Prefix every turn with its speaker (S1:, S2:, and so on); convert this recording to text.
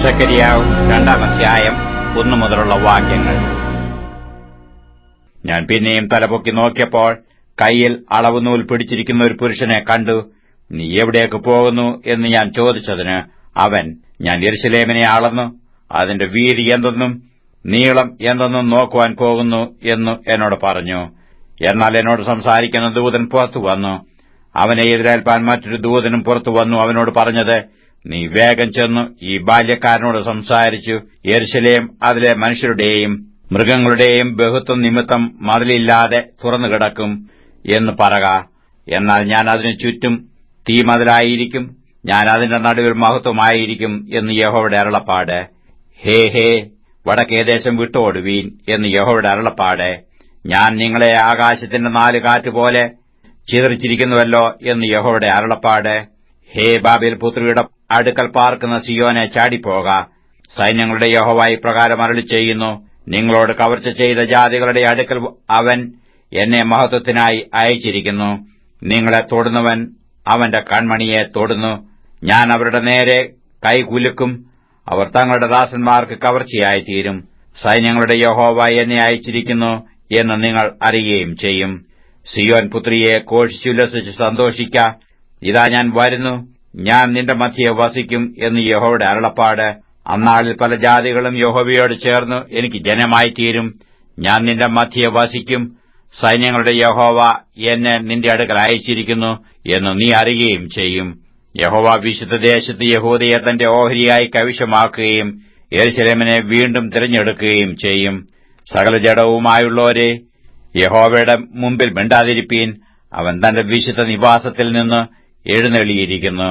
S1: സെഖര്യാവ് 2-ാം അധ്യായം 1 മുതലുള്ള വാക്യങ്ങൾ. ഞാൻ പിന്നെയും തലപൊക്കി നോക്കിയപ്പോൾ കൈയിൽ അളവുനൂൽ പിടിച്ചിരിക്കുന്ന ഒരു പുരുഷനെ കണ്ടു. നീ എവിടേക്ക് പോകുന്നു എന്ന് ഞാൻ ചോദിച്ചതിന് അവൻ, ഞാൻ യെരൂശലേമിനെ അളന്നു അതിന്റെ വീതി എന്തെന്നും നീളം എന്തെന്നും നോക്കുവാൻ പോകുന്നു എന്ന് എന്നോട് പറഞ്ഞു. എന്നാൽ എന്നോട് സംസാരിക്കുന്ന ദൂതൻ പുറത്തു വന്നു. അവനെ എതിരേൽപ്പാൻ മറ്റൊരു ദൂതനും പുറത്തു വന്നു. അവനോട് പറഞ്ഞത്, നീ വേഗം ചെന്നു ഈ ബാല്യക്കാരനോട് സംസാരിച്ചു, യെരൂശലേം അതിലെ മനുഷ്യരുടെയും മൃഗങ്ങളുടെയും ബഹുത്വം നിമിത്തം മതിലില്ലാതെ തുറന്നുകിടക്കും എന്ന് പറക. എന്നാൽ ഞാൻ അതിനു ചുറ്റും തീമതിലായിരിക്കും, ഞാൻ അതിന്റെ നടുവിൽ മഹത്വമായിരിക്കും എന്ന് യഹോവയുടെ അരുളപ്പാട്. ഹേ ഹേ, വടക്കേദേശം വിട്ടോടുവീൻ എന്ന് യഹോവയുടെ അരുളപ്പാട്. ഞാൻ നിങ്ങളെ ആകാശത്തിന്റെ 4 കാറ്റുപോലെ ചിതറിച്ചിരിക്കുന്നുവല്ലോ എന്ന് യഹോവയുടെ അരുളപ്പാട്. ഹേ ബാബേൽ പുത്രിയുടെ അടുക്കൽ പാർക്കുന്ന സിയോനെ ചാടിപ്പോക. സൈന്യങ്ങളുടെ യഹോവ ഇപ്രകാരം അരുളിച്ചെയ്യുന്നു, നിങ്ങളോട് കവർച്ച ചെയ്ത ജാതികളുടെ അടുക്കൽ അവൻ എന്നെ മഹത്വത്തിനായി അയച്ചിരിക്കുന്നു. നിങ്ങളെ തൊടുന്നവൻ അവന്റെ കൺമണിയെ തൊടുന്നു. ഞാൻ അവരുടെ നേരെ കൈകുലുക്കും, അവർ തങ്ങളുടെ ദാസന്മാർക്ക് കവർച്ചയായിത്തീരും. സൈന്യങ്ങളുടെ യഹോവ എന്നെ അയച്ചിരിക്കുന്നു എന്ന് നിങ്ങൾ അറിയുകയും ചെയ്യും. സിയോൻ പുത്രിയെ ഘോഷിച്ചുല്ലസിച്ച് സന്തോഷിക്ക. ഇതാ ഞാൻ വരുന്നു, ഞാൻ നിന്റെ മധ്യയെ വസിക്കും എന്ന് യഹോവയുടെ അരുളപ്പാട്. അന്നാളിൽ പല ജാതികളും യഹോവയോട് ചേർന്ന് എനിക്ക് ജനമായിത്തീരും. ഞാൻ നിന്റെ മധ്യയെ വസിക്കും. സൈന്യങ്ങളുടെ യഹോവ എന്നെ നിന്റെ അടുക്കൽ അയച്ചിരിക്കുന്നു എന്ന് നീ അറിയുകയും ചെയ്യും. യഹോവ വിശുദ്ധദേശത്ത് യഹൂദയെ തന്റെ ഓഹരിയായി കൈവശമാക്കുകയും യെരൂശലേമിനെ വീണ്ടും തിരഞ്ഞെടുക്കുകയും ചെയ്യും. സകല ജഡവുമായുള്ളവരെ, യഹോവയുടെ മുമ്പിൽ മിണ്ടാതിരിപ്പീൻ. അവൻ തന്റെ വിശുദ്ധ നിവാസത്തിൽ നിന്ന് എഴുന്നള്ളിയിരിക്കുന്നു.